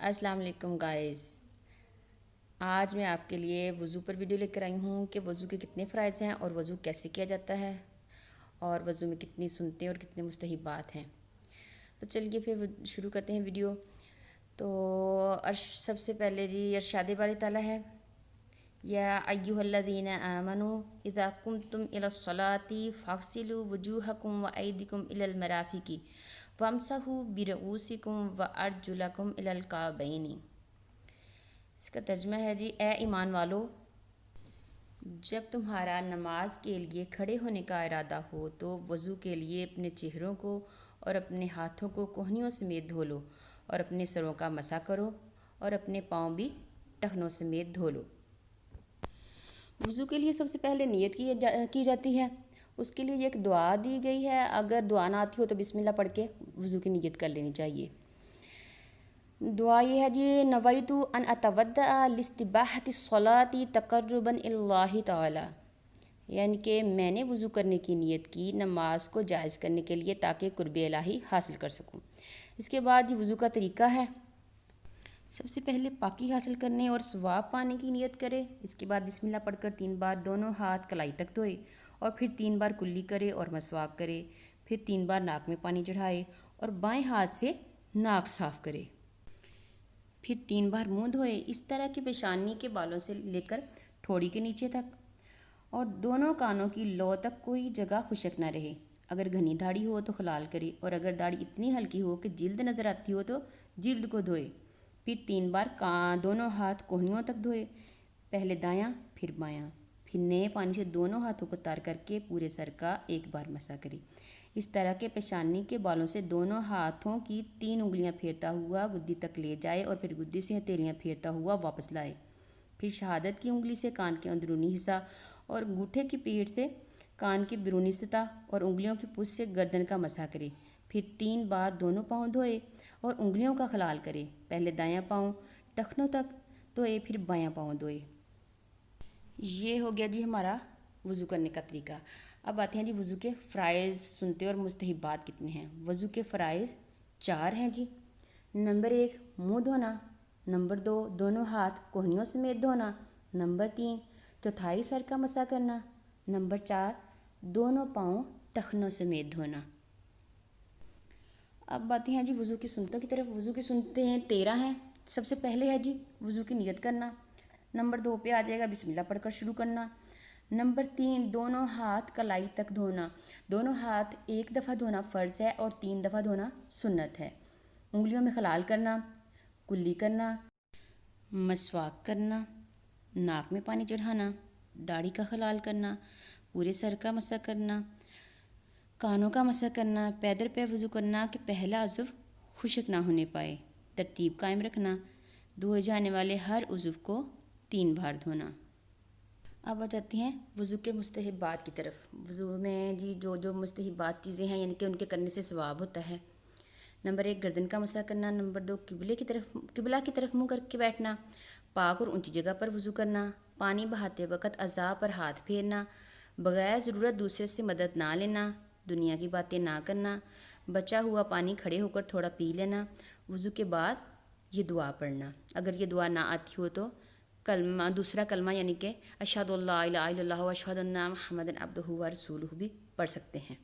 السلام علیکم گائز، آج میں آپ کے لیے وضو پر ویڈیو لے کر آئی ہوں کہ وضو کے کتنے فرائض ہیں اور وضو کیسے کیا جاتا ہے اور وضو میں کتنی سنتیں اور کتنے مستحبات ہیں۔ تو چلیے پھر شروع کرتے ہیں ویڈیو۔ تو سب سے پہلے جی ارشاد باری تعالیٰ ہے، یا ایھا الذین آمنوا اذا قمتم الی الصلاۃ فاغسلوا وجوہکم وایدیکم الی المرافق وامسحوا برؤوسکم وارجلکم الی الکعبین۔ اس کا ترجمہ ہے جی، اے ایمان والو، جب تمہارا نماز کے لیے کھڑے ہونے کا ارادہ ہو تو وضو کے لیے اپنے چہروں کو اور اپنے ہاتھوں کو کوہنیوں سمیت دھو لو اور اپنے سروں کا مسح کرو اور اپنے پاؤں بھی ٹخنوں سمیت دھو لو۔ وضو کے لیے سب سے پہلے نیت کی جاتی ہے۔ اس کے لیے ایک دعا دی گئی ہے، اگر دعا نہ آتی ہو تو بسم اللہ پڑھ کے وضو کی نیت کر لینی چاہیے۔ دعا یہ ہے جی، نویت ان اتودع لاستباحۃ الصلاۃ تقربا الی اللہ تعالی، یعنی کہ میں نے وضو کرنے کی نیت کی نماز کو جائز کرنے کے لیے تاکہ قرب الہی حاصل کر سکوں۔ اس کے بعد جی وضو کا طریقہ ہے، سب سے پہلے پاکی حاصل کرنے اور ثواب پانے کی نیت کرے۔ اس کے بعد بسم اللہ پڑھ کر 3 بار دونوں ہاتھ کلائی تک دھوئے اور پھر 3 بار کلی کرے اور مسواک کرے، پھر 3 بار ناک میں پانی چڑھائے اور بائیں ہاتھ سے ناک صاف کرے، پھر 3 بار منہ دھوئے، اس طرح کہ پیشانی کے بالوں سے لے کر ٹھوڑی کے نیچے تک اور دونوں کانوں کی لو تک کوئی جگہ خشک نہ رہے۔ اگر گھنی داڑھی ہو تو خلال کرے اور اگر داڑھی اتنی ہلکی ہو کہ جلد نظر آتی ہو تو جلد کو دھوئے، پھر 3 بار دونوں ہاتھ کوہنیوں تک دھوئے، پہلے دایاں پھر بایاں، پھر نئے پانی سے دونوں ہاتھوں کو تار کر کے پورے سر کا ایک بار مسح کرے۔ اس طرح کے پیشانی کے بالوں سے دونوں ہاتھوں کی 3 انگلیاں پھیرتا ہوا گدی تک لے جائے اور پھر گدی سے ہتھیلیاں پھیرتا ہوا واپس لائے، پھر شہادت کی انگلی سے کان کے اندرونی حصہ اور انگوٹھے کی پیڑ سے کان کے بیرونی سطح اور انگلیوں کی پشت سے گردن کا مسح کرے، پھر 3 بار دونوں پاؤں دھوئے اور انگلیوں کا خلال کرے، پہلے دایاں پاؤں ٹخنوں تک دھوئے پھر بایاں پاؤں دھوئے۔ یہ ہو گیا جی ہمارا وضو کرنے کا طریقہ۔ اب آتے ہیں جی وضو کے فرائض، سنتے اور مستحبات کتنے ہیں۔ وضو کے فرائض 4 ہیں جی۔ نمبر 1 منہ دھونا، نمبر 2 دونوں ہاتھ کوہنیوں سمیت دھونا، نمبر 3 چوتھائی سر کا مسح کرنا، نمبر 4 دونوں پاؤں ٹخنوں سمیت دھونا۔ اب آتے ہیں جی وضو کی سنتوں کی طرف۔ وضو کی سنتیں 13 ہیں۔ سب سے پہلے ہے جی وضو کی نیت کرنا، نمبر 2 پہ آ جائے گا بسم اللہ پڑھ کر شروع کرنا، نمبر 3 دونوں ہاتھ کلائی تک دھونا، دونوں ہاتھ 1 دفعہ دھونا فرض ہے اور 3 دفعہ دھونا سنت ہے، انگلیوں میں خلال کرنا، کلی کرنا، مسواک کرنا، ناک میں پانی چڑھانا، داڑھی کا خلال کرنا، پورے سر کا مسح کرنا، کانوں کا مسح کرنا، پیدر پہ وضو کرنا کہ پہلا عضو خشک نہ ہونے پائے، ترتیب قائم رکھنا، دھوئے جانے والے ہر عضو کو 3 بار دھونا۔ اب آ جاتے ہیں وضو کے مستحبات کی طرف۔ وضو میں جی جو مستحبات چیزیں ہیں، یعنی کہ ان کے کرنے سے ثواب ہوتا ہے۔ نمبر 1 گردن کا مسح کرنا، نمبر 2 قبلہ کی طرف منہ کر کے بیٹھنا، پاک اور اونچی جگہ پر وضو کرنا، پانی بہاتے وقت اعضاء پر ہاتھ پھیرنا، بغیر ضرورت دوسرے سے مدد نہ لینا، دنیا کی باتیں نہ کرنا، بچا ہوا پانی کھڑے ہو کر تھوڑا پی لینا، وضو کے بعد یہ دعا پڑھنا۔ اگر یہ دعا نہ آتی ہو تو دوسرا کلمہ یعنی کہ اشہد ان لا الہ الا اللہ و اشہد ان محمدا عبدہ و رسولہ بھی پڑھ سکتے ہیں۔